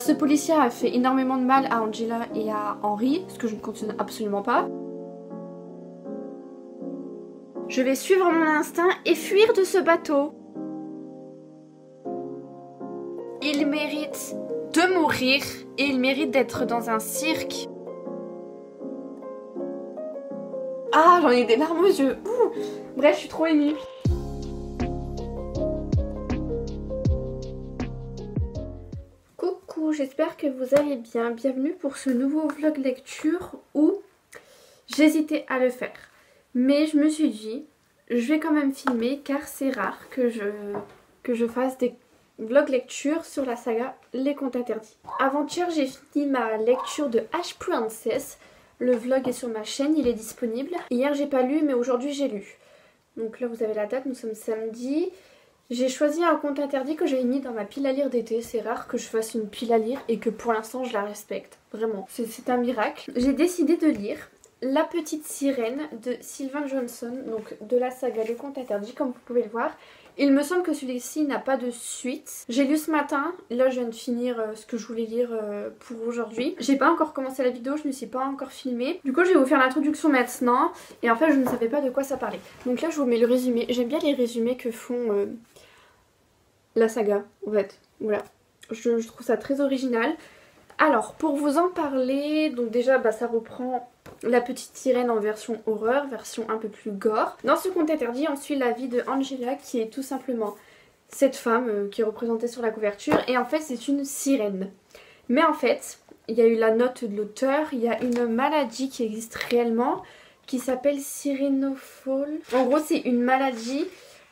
Ce policier a fait énormément de mal à Angela et à Henry, ce que je ne cautionne absolument pas. Je vais suivre mon instinct et fuir de ce bateau. Il mérite de mourir et il mérite d'être dans un cirque. Ah, j'en ai des larmes aux yeux. Ouh. Bref, je suis trop émue. Coucou, j'espère que vous allez bien. Bienvenue pour ce nouveau vlog lecture où j'hésitais à le faire. Mais je me suis dit, je vais quand même filmer car c'est rare que je fasse des vlog lecture sur la saga Les Contes Interdits. Avant-hier, j'ai fini ma lecture de Ash Princess. Le vlog est sur ma chaîne, il est disponible. Hier, j'ai pas lu, mais aujourd'hui, j'ai lu. Donc là, vous avez la date, nous sommes samedi. J'ai choisi un conte interdit que j'avais mis dans ma pile à lire d'été. C'est rare que je fasse une pile à lire et que pour l'instant, je la respecte. Vraiment, c'est un miracle. J'ai décidé de lire La Petite Sirène de Sylvain Johnson, donc de la saga Les Contes Interdits, comme vous pouvez le voir. Il me semble que celui-ci n'a pas de suite. J'ai lu ce matin, là je viens de finir ce que je voulais lire pour aujourd'hui. J'ai pas encore commencé la vidéo, je ne me suis pas encore filmée. Du coup je vais vous faire l'introduction maintenant. Et en fait je ne savais pas de quoi ça parlait. Donc là je vous mets le résumé. J'aime bien les résumés que font la saga en fait. Voilà, je trouve ça très original. Alors pour vous en parler, donc déjà ça reprend La Petite Sirène en version horreur, version un peu plus gore. Dans ce conte interdit, on suit la vie de Angela qui est tout simplement cette femme qui est représentée sur la couverture et en fait c'est une sirène. Mais en fait, il y a eu la note de l'auteur, il y a une maladie qui existe réellement qui s'appelle Sirénophole. En gros c'est une maladie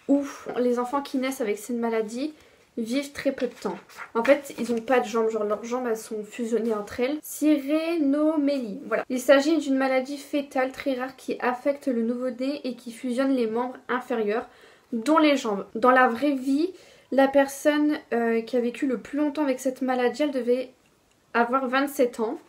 où les enfants qui naissent avec cette maladie vivent très peu de temps. En fait, ils n'ont pas de jambes, genre leurs jambes elles sont fusionnées entre elles. Sirénomélie, voilà. Il s'agit d'une maladie fétale très rare qui affecte le nouveau-né et qui fusionne les membres inférieurs, dont les jambes. Dans la vraie vie, la personne qui a vécu le plus longtemps avec cette maladie, elle devait avoir 27 ans.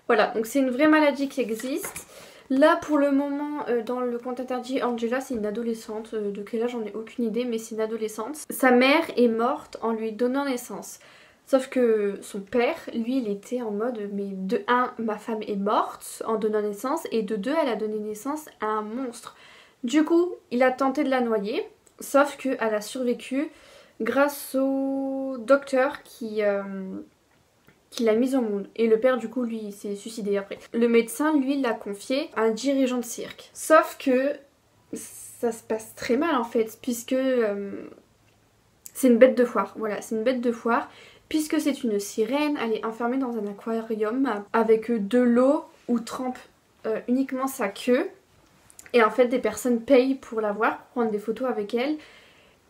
Voilà, donc c'est une vraie maladie qui existe. Là pour le moment dans le conte interdit, Angela c'est une adolescente, de quel âge j'en ai aucune idée mais c'est une adolescente. Sa mère est morte en lui donnant naissance. Sauf que son père, lui il était en mode mais de 1 ma femme est morte en donnant naissance et de 2 elle a donné naissance à un monstre. Du coup il a tenté de la noyer sauf qu'elle a survécu grâce au docteur qui l'a mise au monde. Et le père du coup lui il s'est suicidé après. Le médecin lui l'a confié à un dirigeant de cirque. Sauf que ça se passe très mal en fait puisque c'est une bête de foire. Voilà, c'est une bête de foire puisque c'est une sirène, elle est enfermée dans un aquarium avec de l'eau où trempe uniquement sa queue. Et en fait des personnes payent pour la voir, pour prendre des photos avec elle.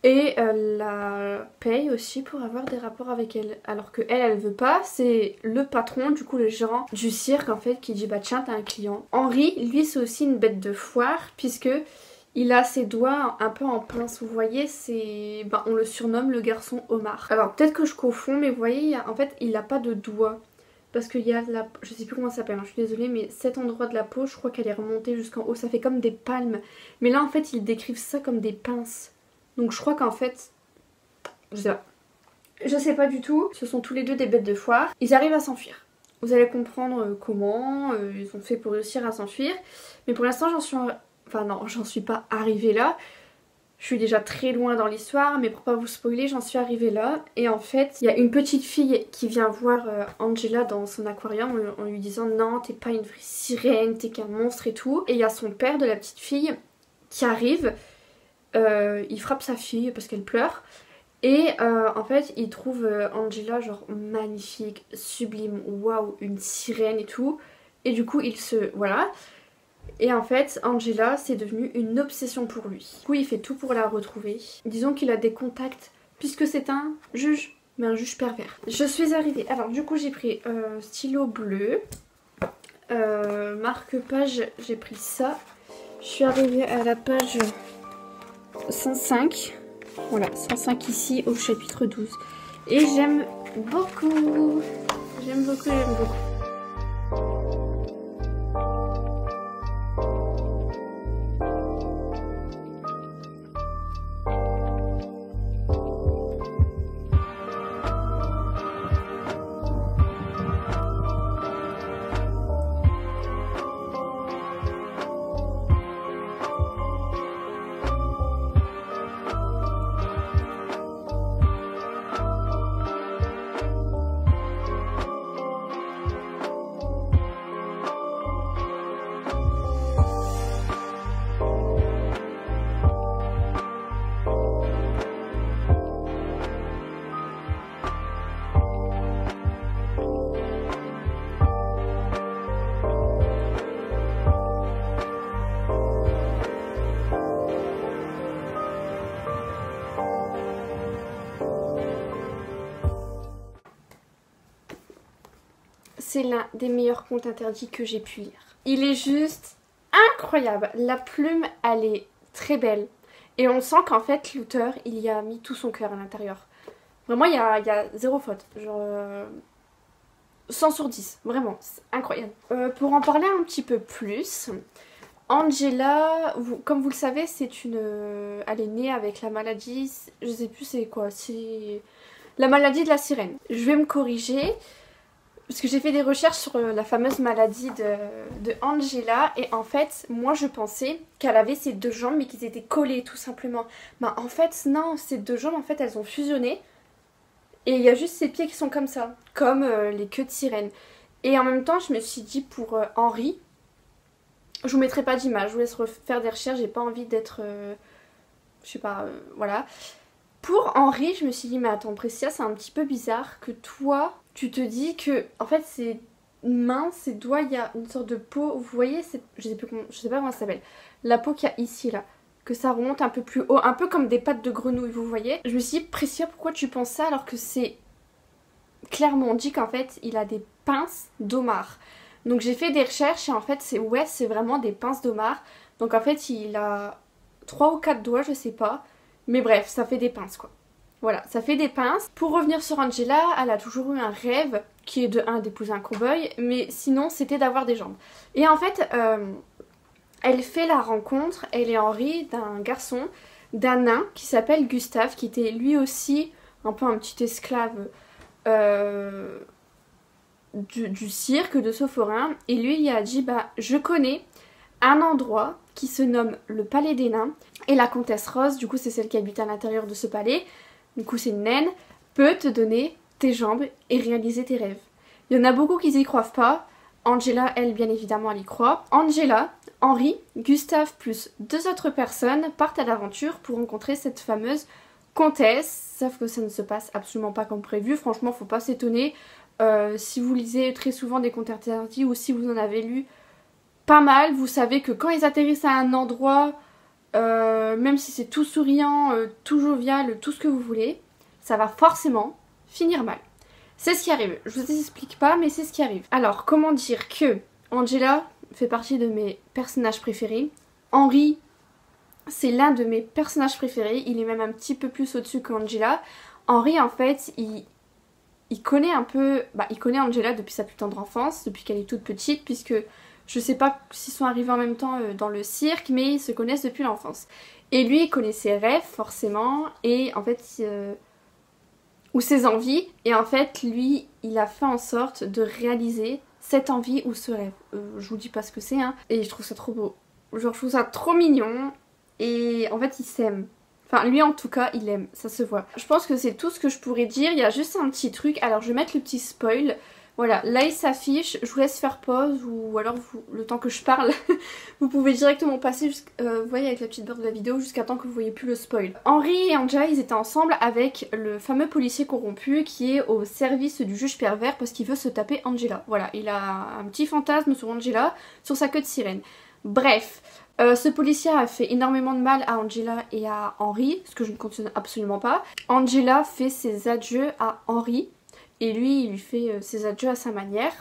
Et la paye aussi pour avoir des rapports avec elle. Alors que elle veut pas, c'est le patron, du coup le gérant du cirque en fait qui dit bah tiens t'as un client. Henry, lui c'est aussi une bête de foire puisque il a ses doigts un peu en pince, vous voyez, c'est on le surnomme le garçon homard. Alors peut-être que je confonds mais vous voyez en fait il a pas de doigts. Parce qu'il y a la... je sais plus comment ça s'appelle, hein, je suis désolée, mais cet endroit de la peau, je crois qu'elle est remontée jusqu'en haut, ça fait comme des palmes. Mais là en fait ils décrivent ça comme des pinces. Donc je crois qu'en fait, je sais pas du tout, ce sont tous les deux des bêtes de foire. Ils arrivent à s'enfuir. Vous allez comprendre comment ils ont fait pour réussir à s'enfuir. Mais pour l'instant j'en suis... Enfin non, j'en suis pas arrivée là. Je suis déjà très loin dans l'histoire, mais pour pas vous spoiler, j'en suis arrivée là. Et en fait, il y a une petite fille qui vient voir Angela dans son aquarium en lui disant non, t'es pas une vraie sirène, t'es qu'un monstre et tout. Et il y a son père de la petite fille qui arrive. Il frappe sa fille parce qu'elle pleure et en fait il trouve Angela genre magnifique, sublime, waouh, une sirène et tout et du coup il se... voilà. Et en fait Angela c'est devenu une obsession pour lui. Du coup il fait tout pour la retrouver. Disons qu'il a des contacts puisque c'est un juge, mais un juge pervers. Je suis arrivée, alors du coup j'ai pris stylo bleu, marque-page, j'ai pris ça. Je suis arrivée à la page 105, voilà, 105 ici au chapitre 12 et j'aime beaucoup, j'aime beaucoup. c'est l'un des meilleurs contes interdits que j'ai pu lire. Il est juste incroyable. La plume, elle est très belle. Et on sent qu'en fait, l'auteur, il y a mis tout son cœur à l'intérieur. Vraiment, il y a zéro faute. Genre 100 sur 10. Vraiment, c'est incroyable. Pour en parler un petit peu plus, Angela, comme vous le savez, elle est née avec la maladie, je sais plus c'est quoi, c'est la maladie de la sirène. Je vais me corriger, parce que j'ai fait des recherches sur la fameuse maladie de Angela, et en fait, moi je pensais qu'elle avait ses deux jambes, mais qu'ils étaient collés tout simplement. Bah en fait, non, ces deux jambes, en fait, elles ont fusionné, et il y a juste ses pieds qui sont comme ça, comme les queues de sirène. Et en même temps, je me suis dit pour Henri, je vous mettrai pas d'image, je vous laisse refaire des recherches, j'ai pas envie d'être... je sais pas, voilà. Pour Henri, je me suis dit, mais attends Priscilla, c'est un petit peu bizarre que toi, tu te dis que, en fait, ses mains, ses doigts, il y a une sorte de peau, vous voyez, je sais pas comment ça s'appelle, la peau qu'il y a ici, là, que ça remonte un peu plus haut, un peu comme des pattes de grenouille, vous voyez. Je me suis dit, Priscilla, pourquoi tu penses ça alors que c'est clairement dit qu'en fait, il a des pinces d'homard. Donc j'ai fait des recherches et en fait c'est vraiment des pinces d'homard. Donc en fait il a 3 ou 4 doigts, je sais pas. Mais bref, ça fait des pinces quoi. Voilà, ça fait des pinces. Pour revenir sur Angela, elle a toujours eu un rêve qui est de 1 d'épouser un cow-boy, mais sinon c'était d'avoir des jambes. Et en fait, elle fait la rencontre, elle et Henri, d'un garçon, d'un nain qui s'appelle Gustave, qui était lui aussi un peu un petit esclave du cirque de Sophorin, et lui il a dit bah je connais un endroit qui se nomme le Palais des Nains, et la comtesse Rose, du coup c'est celle qui habite à l'intérieur de ce palais, du coup c'est une naine, peut te donner tes jambes et réaliser tes rêves. Il y en a beaucoup qui y croient pas. Angela, elle, bien évidemment, elle y croit. Angela, Henri, Gustave plus 2 autres personnes partent à l'aventure pour rencontrer cette fameuse comtesse, sauf que ça ne se passe absolument pas comme prévu. Franchement, faut pas s'étonner. Si vous lisez très souvent des contes interdits ou si vous en avez lu pas mal, vous savez que quand ils atterrissent à un endroit, même si c'est tout souriant, tout jovial, tout ce que vous voulez, ça va forcément finir mal. C'est ce qui arrive. Je vous explique pas, mais c'est ce qui arrive. Alors, comment dire que Angela fait partie de mes personnages préférés. Henri, c'est l'un de mes personnages préférés. Il est même un petit peu plus au-dessus qu'Angela. Henri, en fait, il connaît un peu... Bah, il connaît Angela depuis sa plus tendre enfance, depuis qu'elle est toute petite, puisque je sais pas s'ils sont arrivés en même temps dans le cirque, mais ils se connaissent depuis l'enfance. Et lui, il connaît ses rêves, forcément, et en fait... ou ses envies, et en fait lui il a fait en sorte de réaliser cette envie ou ce rêve. Je vous dis pas ce que c'est, hein, et je trouve ça trop beau. Genre je trouve ça trop mignon, et en fait il s'aime. Enfin lui en tout cas il aime, ça se voit. Je pense que c'est tout ce que je pourrais dire, il y a juste un petit truc, alors je vais mettre le petit spoil. Voilà, là il s'affiche, je vous laisse faire pause ou alors le temps que je parle, vous pouvez directement passer, vous voyez avec la petite barre de la vidéo, jusqu'à temps que vous voyez plus le spoil. Henri et Angela ils étaient ensemble avec le fameux policier corrompu qui est au service du juge pervers parce qu'il veut se taper Angela. Voilà, il a un petit fantasme sur Angela, sur sa queue de sirène. Bref, ce policier a fait énormément de mal à Angela et à Henri, ce que je ne cautionne absolument pas. Angela fait ses adieux à Henri. Et lui, il lui fait ses adieux à sa manière.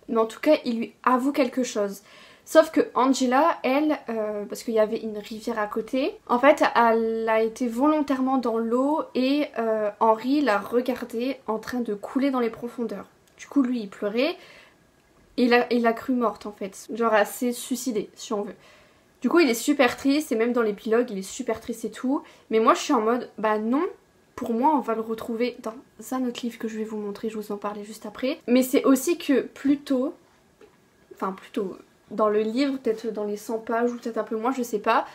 Mais en tout cas, il lui avoue quelque chose. Sauf que Angela, elle, parce qu'il y avait une rivière à côté, en fait, elle a été volontairement dans l'eau et Henri l'a regardée en train de couler dans les profondeurs. Du coup, lui, il pleurait et il l'a cru morte, en fait. Genre, elle s'est suicidée, si on veut. Du coup, il est super triste et même dans l'épilogue, il est super triste et tout. Mais moi, je suis en mode, bah non. Pour moi, on va le retrouver dans un autre livre que je vais vous montrer, je vous en parler juste après. Mais c'est aussi que plutôt dans le livre, peut-être dans les 100 pages ou peut-être un peu moins, je sais pas,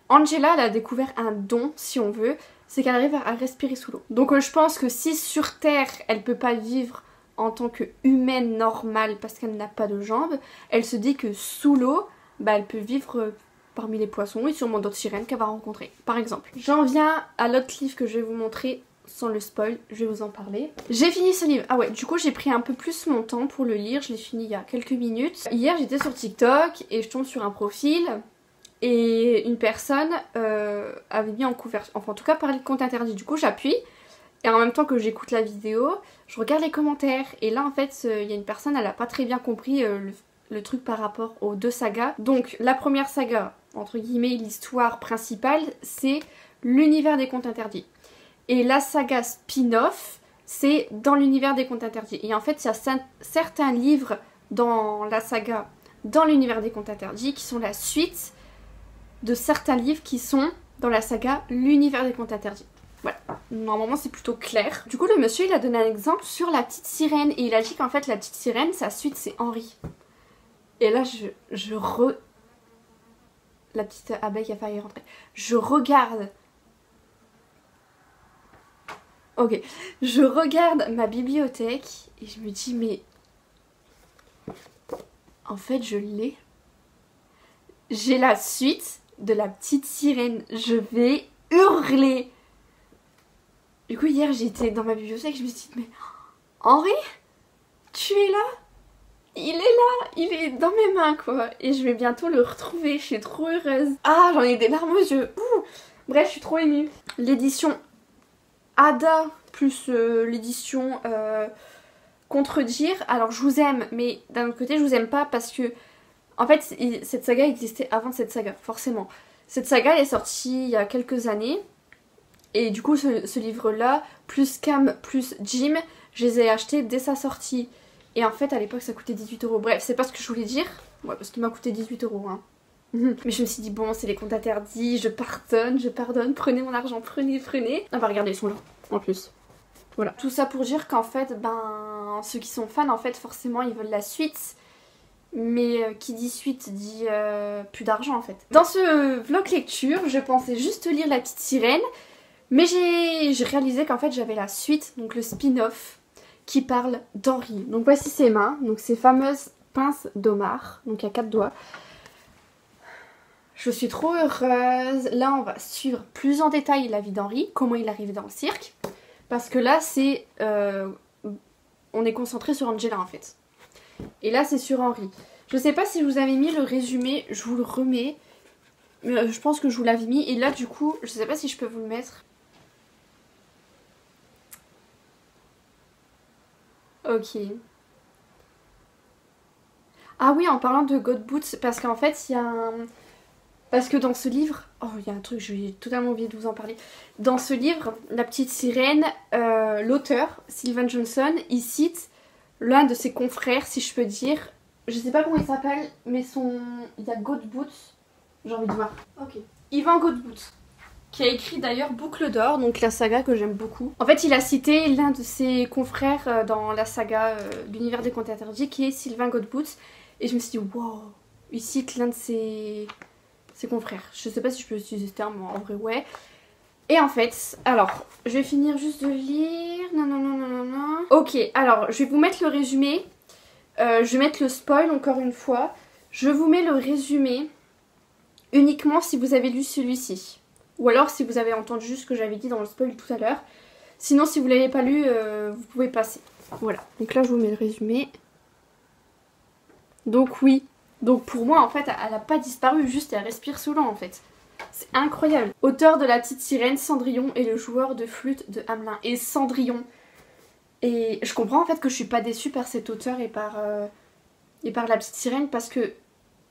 Angela, elle a découvert un don, si on veut, c'est qu'elle arrive à respirer sous l'eau. Donc je pense que si sur Terre, elle peut pas vivre en tant qu'humaine normale parce qu'elle n'a pas de jambes, elle se dit que sous l'eau, bah, elle peut vivre... parmi les poissons et sûrement d'autres sirènes qu'elle va rencontrer, par exemple. J'en viens à l'autre livre que je vais vous montrer sans le spoil, je vais vous en parler. J'ai fini ce livre, ah ouais, du coup j'ai pris un peu plus mon temps pour le lire, je l'ai fini il y a quelques minutes. Hier j'étais sur TikTok et je tombe sur un profil et une personne avait mis en couverture, enfin en tout cas parlait de contes interdits, du coup j'appuie Et en même temps que j'écoute la vidéo, je regarde les commentaires. Et là en fait, il y a une personne, elle a pas très bien compris le truc par rapport aux deux sagas. Donc la première saga, entre guillemets, l'histoire principale, c'est l'univers des contes interdits. Et la saga spin-off, c'est dans l'univers des contes interdits. Et en fait, il y a certains livres dans la saga, dans l'univers des contes interdits, qui sont la suite de certains livres qui sont dans la saga l'univers des contes interdits. Voilà, normalement c'est plutôt clair. Du coup, le monsieur, il a donné un exemple sur la petite sirène. Et il a dit qu'en fait, la petite sirène, sa suite, c'est Henri. Et là, la petite abeille a failli rentrer. Je regarde... Ok, je regarde ma bibliothèque et je me dis, mais... En fait, je l'ai. J'ai la suite de la petite sirène. Je vais hurler. Du coup, hier, j'étais dans ma bibliothèque et je me suis dit, mais... Henri, tu es là? Il est là, il est dans mes mains, quoi. Et je vais bientôt le retrouver, je suis trop heureuse. Ah, j'en ai des larmes aux yeux. Ouh. Bref, je suis trop émue. L'édition Ada plus l'édition Contredire. Alors, je vous aime, mais d'un autre côté, je vous aime pas parce que... En fait, cette saga existait avant cette saga, forcément. Cette saga elle est sortie il y a quelques années. Et du coup, ce livre-là, plus Cam, plus Jim, je les ai achetés dès sa sortie. Et en fait, à l'époque, ça coûtait 18 €. Bref, c'est pas ce que je voulais dire. Ouais, parce qu'il m'a coûté 18 €. Hein. Mais je me suis dit, bon, c'est les contes interdits, je pardonne, prenez mon argent, prenez. Ah bah regardez, ils sont là, en plus. Voilà. Tout ça pour dire qu'en fait, ben, ceux qui sont fans, en fait, forcément, ils veulent la suite. Mais qui dit suite dit plus d'argent, en fait. Dans ce vlog lecture, je pensais juste lire La Petite Sirène. Mais j'ai réalisé qu'en fait, j'avais la suite, donc le spin-off, qui parle d'Henri. Donc voici ses mains, donc ces fameuses pinces d'Omar, donc à 4 doigts. Je suis trop heureuse. Là, on va suivre plus en détail la vie d'Henri, comment il est arrivé dans le cirque. Parce que là, c'est... on est concentré sur Angela, en fait. Et là, c'est sur Henri. Je sais pas si je vous avais mis le résumé, je vous le remets. Je pense que je vous l'avais mis. Et là, du coup, je sais pas si je peux vous le mettre. Ok. Ah oui, en parlant de God Boots, parce qu'en fait, il y a un... Parce que dans ce livre... Oh, il y a un truc, j'ai totalement oublié de vous en parler. Dans ce livre, La Petite Sirène, l'auteur, Sylvain Johnson, il cite l'un de ses confrères, si je peux dire. Je sais pas comment il s'appelle, mais il y a God Boots. J'ai envie de voir. Ok. Yvan God Boots, qui a écrit d'ailleurs Boucle d'Or, donc la saga que j'aime beaucoup. En fait, il a cité l'un de ses confrères dans la saga L'univers des contes interdits, qui est Sylvain God Boots. Et je me suis dit, wow, il cite l'un de ses confrères. Je sais pas si je peux utiliser ce terme, en vrai, ouais. Et en fait, alors, je vais finir juste de lire. Non. Ok, alors, je vais vous mettre le résumé. Je vais mettre le spoil encore une fois. Je vous mets le résumé uniquement si vous avez lu celui-ci. Ou alors si vous avez entendu ce que j'avais dit dans le spoil tout à l'heure. Sinon, si vous ne l'avez pas lu, vous pouvez passer. Voilà. Donc là, je vous mets le résumé. Donc oui. Donc pour moi, en fait, elle n'a pas disparu. Juste, elle respire sous l'eau, en fait. C'est incroyable. Auteur de La Petite Sirène, Cendrillon est le joueur de flûte de Hamelin. Et Cendrillon. Et je comprends en fait que je suis pas déçue par cet auteur et par La Petite Sirène parce que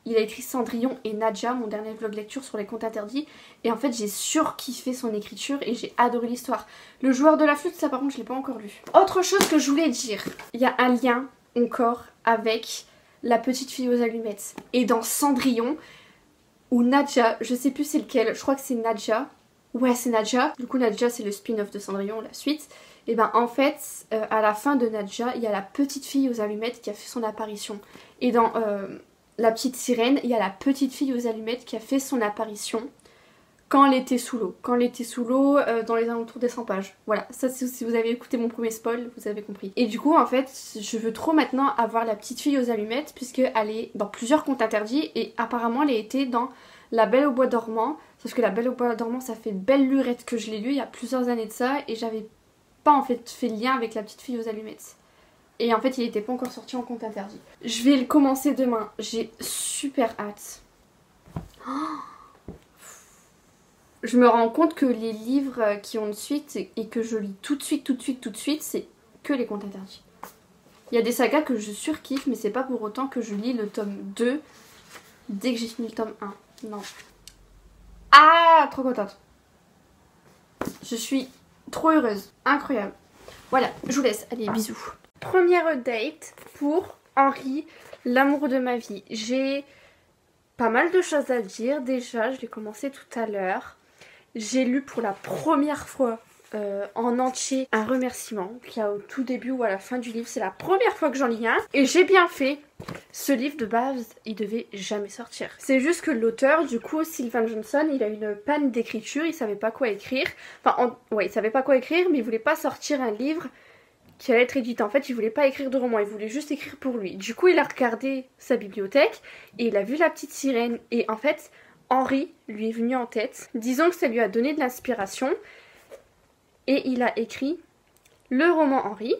il a écrit Cendrillon et Nadja, mon dernier vlog lecture sur les contes interdits. Et en fait, j'ai surkiffé son écriture et j'ai adoré l'histoire. Le joueur de la flûte, ça par contre, je l'ai pas encore lu. Autre chose que je voulais dire, il y a un lien encore avec La Petite Fille aux Allumettes. Et dans Cendrillon, ou Nadja, je sais plus c'est lequel, je crois que c'est Nadja. Ouais, c'est Nadja. Du coup, Nadja, c'est le spin-off de Cendrillon, la suite. Et ben en fait, à la fin de Nadja, il y a la petite fille aux allumettes qui a fait son apparition. Et dans La Petite Sirène, il y a la petite fille aux allumettes qui a fait son apparition quand elle était sous l'eau. Quand elle était sous l'eau, dans les alentours des 100 pages. Voilà, ça si vous avez écouté mon premier spoil, vous avez compris. Et du coup, en fait, je veux trop maintenant avoir la petite fille aux allumettes puisqu'elle est dans plusieurs contes interdits et apparemment elle a été dans La Belle au Bois dormant. Sauf que La Belle au Bois dormant, ça fait belle lurette que je l'ai lu il y a plusieurs années de ça et j'avais pas en fait lien avec La Petite Fille aux Allumettes. Et en fait il était pas encore sorti en conte interdit. Je vais le commencer demain, j'ai super hâte. Oh, je me rends compte que les livres qui ont une suite et que je lis tout de suite, c'est que les contes interdits. Il y a des sagas que je surkiffe, mais c'est pas pour autant que je lis le tome 2 dès que j'ai fini le tome 1. Non. Ah, trop contente. Je suis trop heureuse. Incroyable. Voilà, je vous laisse. Allez, bisous. Première date pour Henri, l'amour de ma vie. J'ai pas mal de choses à dire. Déjà, je l'ai commencé tout à l'heure. J'ai lu pour la première fois en entier un remerciement qu'il y a au tout début ou à la fin du livre. C'est la première fois que j'en lis un et j'ai bien fait. Ce livre de base, il devait jamais sortir. C'est juste que l'auteur, du coup, Sylvain Johnson, il a une panne d'écriture, il savait pas quoi écrire. Enfin, ouais, il savait pas quoi écrire, mais il voulait pas sortir un livre qui allait être édité. En fait, il voulait pas écrire de roman, il voulait juste écrire pour lui. Du coup, il a regardé sa bibliothèque et il a vu La Petite Sirène. Et en fait, Henri lui est venu en tête. Disons que ça lui a donné de l'inspiration. Et il a écrit le roman Henri.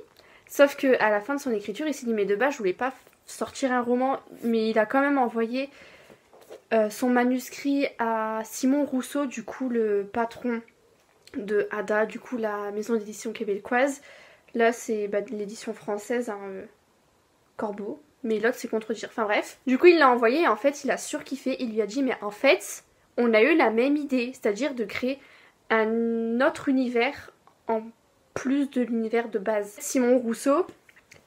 Sauf que à la fin de son écriture, il s'est dit mais de base, je voulais pas sortir un roman, mais il a quand même envoyé son manuscrit à Simon Rousseau, du coup le patron de Ada, du coup la maison d'édition québécoise. Là c'est de l'édition française, hein, Corbeau, mais l'autre c'est Contredire, enfin bref. Du coup il l'a envoyé et en fait il a surkiffé, il lui a dit mais en fait on a eu la même idée, c'est-à-dire de créer un autre univers en plus de l'univers de base. Simon Rousseau,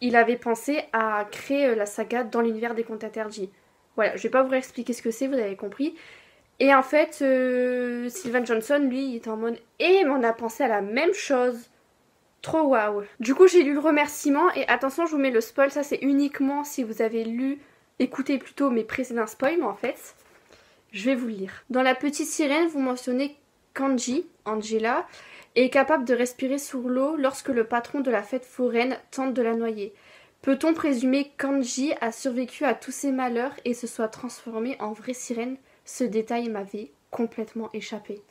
il avait pensé à créer la saga dans l'univers des contes interdits. Voilà, je vais pas vous expliquer ce que c'est, vous avez compris. Et en fait, Sylvain Johnson, lui, il était en mode « Eh, mais on a pensé à la même chose !» Trop waouh. Du coup, j'ai lu le remerciement et attention, je vous mets le spoil, ça c'est uniquement si vous avez écouté plutôt mes précédents spoils, mais en fait, je vais vous le lire. Dans La Petite Sirène, vous mentionnez Kanji, Angela, est capable de respirer sous l'eau lorsque le patron de la fête foraine tente de la noyer. Peut-on présumer qu'Anji a survécu à tous ces malheurs et se soit transformée en vraie sirène? Ce détail m'avait complètement échappé.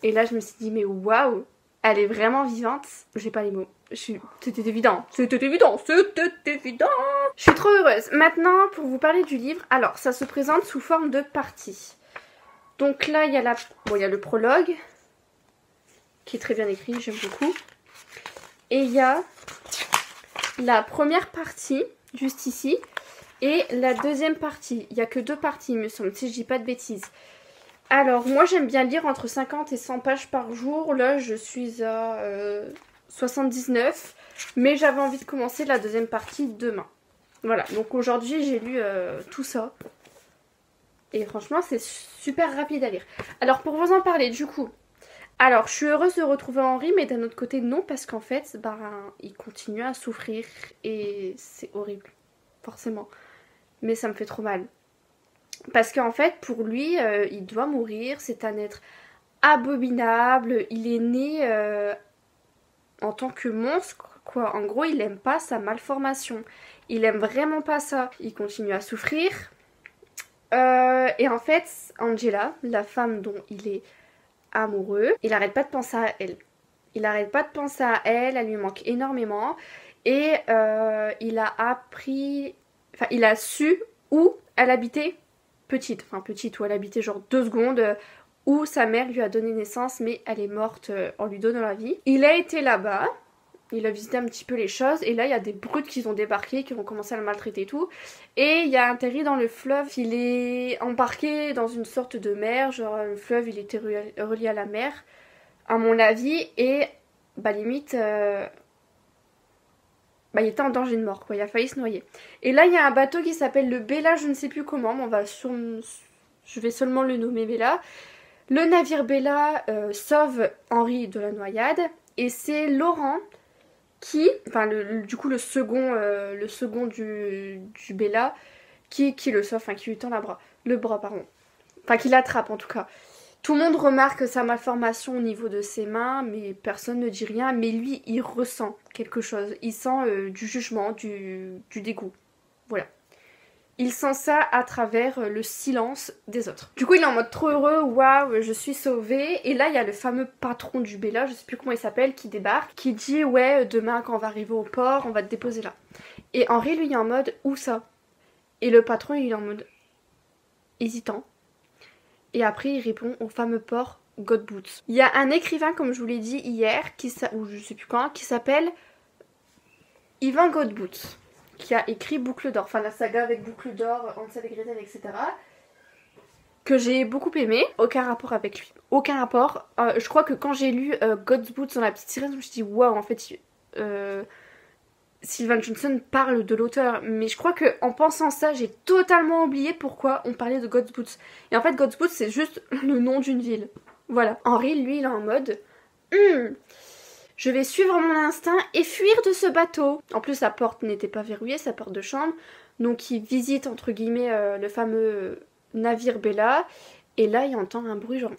Et là je me suis dit mais waouh, elle est vraiment vivante. J'ai pas les mots. C'était évident. C'était évident. C'était évident. Je suis trop heureuse. Maintenant pour vous parler du livre. Alors ça se présente sous forme de parties. Donc là il y a il y a le prologue qui est très bien écrit, j'aime beaucoup. Et il y a la première partie, juste ici, et la deuxième partie. Il n'y a que 2 parties, il me semble, si je dis pas de bêtises. Alors, moi, j'aime bien lire entre 50 et 100 pages par jour. Là, je suis à 79, mais j'avais envie de commencer la deuxième partie demain. Voilà, donc aujourd'hui, j'ai lu tout ça. Et franchement, c'est super rapide à lire. Alors, pour vous en parler, du coup... Alors, je suis heureuse de retrouver Henri, mais d'un autre côté, non, parce qu'en fait, il continue à souffrir et c'est horrible, forcément. Mais ça me fait trop mal. Parce qu'en fait, pour lui, il doit mourir, c'est un être abominable, il est né en tant que monstre, quoi. En gros, il aime pas sa malformation. Il aime vraiment pas ça. Il continue à souffrir. Et en fait, Angela, la femme dont il est amoureux, il arrête pas de penser à elle. Il arrête pas de penser à elle, elle lui manque énormément. Et il a appris, enfin il a su où elle habitait petite, où elle habitait genre 2 secondes, où sa mère lui a donné naissance, mais elle est morte en lui donnant la vie. Il a été là-bas, il a visité un petit peu les choses, et là il y a des brutes qui ont débarqué, qui ont commencé à le maltraiter et tout. Et il a atterri dans le fleuve, il est embarqué dans une sorte de mer, genre le fleuve il était relié à la mer, à mon avis, et limite, il était en danger de mort, quoi, il a failli se noyer. Et là il y a un bateau qui s'appelle le Bella, je ne sais plus comment, mais je vais seulement le nommer Bella. Le navire Bella sauve Henri de la noyade, et c'est Laurent qui, du coup le second du Bella, qui le sauve, qui lui tend le bras, qui l'attrape en tout cas. Tout le monde remarque sa malformation au niveau de ses mains, mais personne ne dit rien, mais lui il ressent quelque chose, il sent du jugement, du dégoût, voilà. Il sent ça à travers le silence des autres. Du coup, il est en mode trop heureux, waouh, je suis sauvée. Et là, il y a le fameux patron du Bella, je sais plus comment il s'appelle, qui débarque, qui dit ouais, demain quand on va arriver au port, on va te déposer là. Et Henri, lui, il est en mode où ça? Et le patron, il est en mode hésitant. Et après, il répond au fameux port Godbout. Il y a un écrivain, comme je vous l'ai dit hier, ou je sais plus quand, qui s'appelle Ivan Godbout, qui a écrit Boucle d'or, enfin la saga avec Boucle d'or, Hansel et Gretel, etc. Que j'ai beaucoup aimé. Aucun rapport avec lui. Aucun rapport. Je crois que quand j'ai lu Godbout dans la petite sirène, je me suis dit waouh, en fait, Sylvain Johnson parle de l'auteur. Mais je crois que en pensant ça, j'ai totalement oublié pourquoi on parlait de Godbout. Et en fait, Godbout, c'est juste le nom d'une ville. Voilà. Henry, lui, il est en mode je vais suivre mon instinct et fuir de ce bateau. En plus, sa porte n'était pas verrouillée, sa porte de chambre. Donc, il visite, entre guillemets, le fameux navire Bella. Et là, il entend un bruit genre...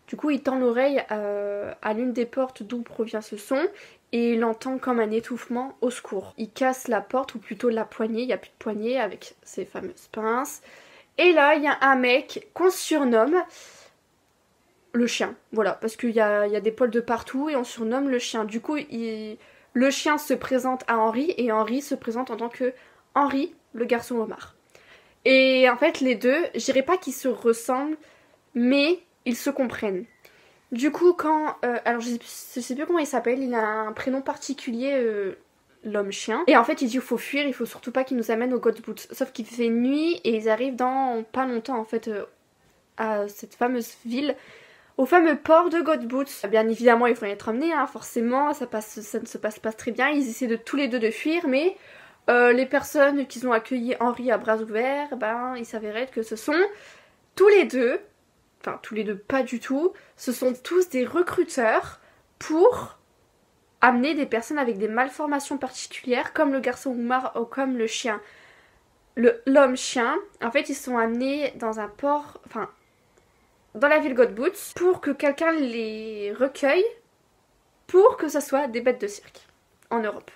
Du coup, il tend l'oreille à l'une des portes d'où provient ce son. Et il entend comme un étouffement au secours. Il casse la porte, ou plutôt la poignée. Il n'y a plus de poignée avec ces fameuses pinces. Et là, il y a un mec qu'on surnomme... le chien, voilà, parce qu'il y a des poils de partout et on surnomme le chien. Du coup, le chien se présente à Henry et Henry se présente en tant que Henry, le garçon homard. Et en fait, les deux, je dirais pas qu'ils se ressemblent, mais ils se comprennent. Du coup, quand... alors, je sais plus comment il s'appelle, il a un prénom particulier, l'homme-chien. Et en fait, il dit qu'il faut fuir, il faut surtout pas qu'il nous amène au Godbout. Sauf qu'il fait nuit et ils arrivent dans pas longtemps, en fait, à cette fameuse ville, au fameux port de Godbout. Bien évidemment, ils vont être emmenés, hein, forcément, ça ne se passe pas très bien. Ils essaient tous les deux de fuir, mais les personnes qui ont accueilli Henry à bras ouverts, ben, il s'avérait que ce sont tous les deux, enfin tous les deux pas du tout, ce sont tous des recruteurs pour amener des personnes avec des malformations particulières, comme le garçon homard ou comme le chien. L'homme chien, en fait, ils sont amenés dans un port, enfin, dans la ville Godbout, pour que quelqu'un les recueille, pour que ça soit des bêtes de cirque, en Europe.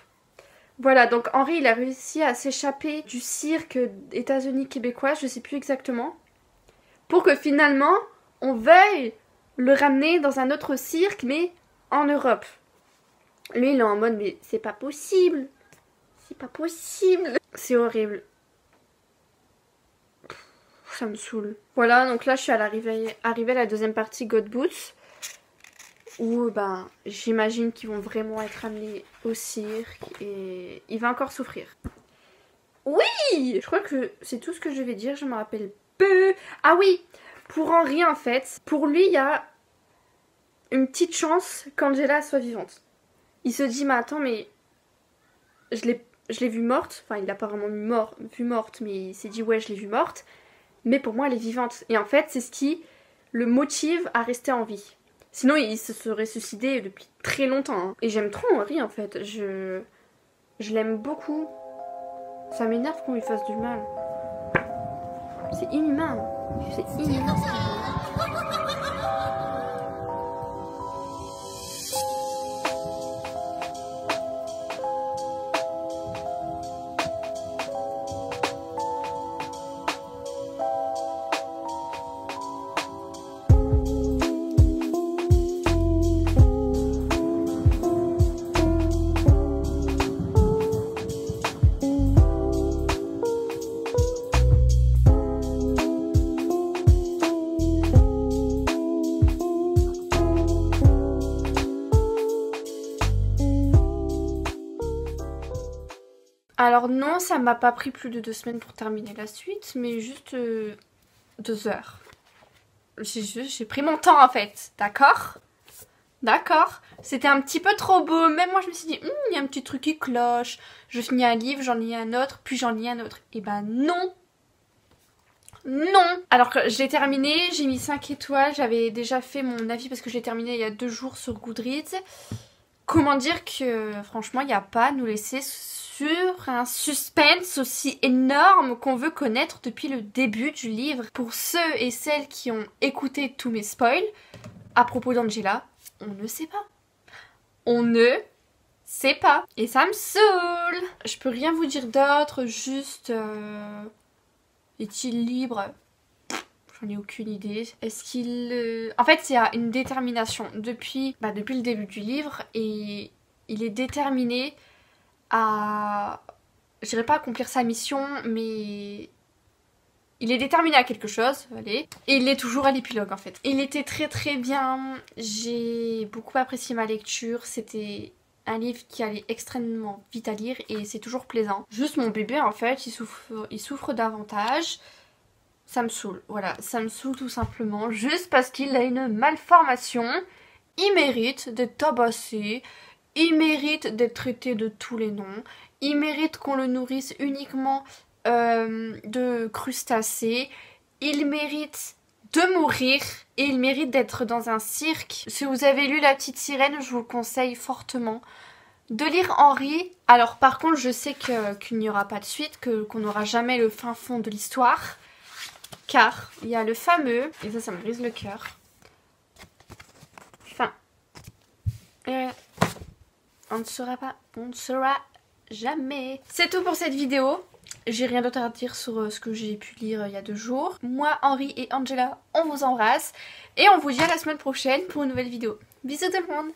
Voilà, donc Henry, il a réussi à s'échapper du cirque États-Unis québécois, je sais plus exactement, pour que finalement, on veuille le ramener dans un autre cirque, mais en Europe. Lui, il est en mode, mais c'est pas possible. C'est pas possible. C'est horrible. Ça me saoule. Voilà, donc là, je suis arrivée à la deuxième partie Godbout, où ben, j'imagine qu'ils vont vraiment être amenés au cirque et il va encore souffrir. Oui, je crois que c'est tout ce que je vais dire, je me rappelle peu. Ah oui, pour Henry en fait, pour lui il y a une petite chance qu'Angela soit vivante. Il se dit mais attends mais je l'ai vue morte, enfin il l'a pas vraiment vue morte mais il s'est dit ouais je l'ai vue morte, mais pour moi elle est vivante. Et en fait c'est ce qui le motive à rester en vie. Sinon il se serait suicidé depuis très longtemps. Hein. Et j'aime trop Henry en fait, je l'aime beaucoup. Ça m'énerve qu'on lui fasse du mal. C'est inhumain. C'est inhumain. Alors non, ça m'a pas pris plus de 2 semaines pour terminer la suite, mais juste 2 heures. J'ai pris mon temps en fait, d'accord? D'accord? C'était un petit peu trop beau, même moi je me suis dit, il y a un petit truc qui cloche, je finis un livre, j'en lis un autre, puis j'en lis un autre. Et ben non! Non! Alors que je l'ai terminé, j'ai mis 5 étoiles, j'avais déjà fait mon avis parce que je l'ai terminé il y a 2 jours sur Goodreads. Comment dire que franchement il n'y a pas à nous laisser sur un suspense aussi énorme qu'on veut connaître depuis le début du livre. Pour ceux et celles qui ont écouté tous mes spoils, à propos d'Angela, on ne sait pas. On ne sait pas. Et ça me saoule. Je peux rien vous dire d'autre, juste... est-il libre? J'en ai aucune idée. Est-ce qu'il... En fait, il y a une détermination depuis le début du livre et il est déterminé à... Je dirais pas accomplir sa mission, mais Il est déterminé à quelque chose, allez. Et il est toujours à l'épilogue en fait. Il était très bien. J'ai beaucoup apprécié ma lecture. C'était un livre qui allait extrêmement vite à lire et c'est toujours plaisant. Juste mon bébé en fait, il souffre davantage. Ça me saoule, voilà, ça me saoule tout simplement. Juste parce qu'il a une malformation. Il mérite d'être tabassé. Il mérite d'être traité de tous les noms. Il mérite qu'on le nourrisse uniquement de crustacés. Il mérite de mourir et il mérite d'être dans un cirque. Si vous avez lu La Petite Sirène, je vous le conseille fortement de lire Henri. Alors par contre, je sais qu'il n'y aura pas de suite, qu'on n'aura jamais le fin fond de l'histoire, car il y a le fameux, et ça me brise le cœur, fin. On ne saura jamais. C'est tout pour cette vidéo. J'ai rien d'autre à dire sur ce que j'ai pu lire il y a 2 jours. Moi, Henri et Angela, on vous embrasse. Et on vous dit à la semaine prochaine pour une nouvelle vidéo. Bisous tout le monde!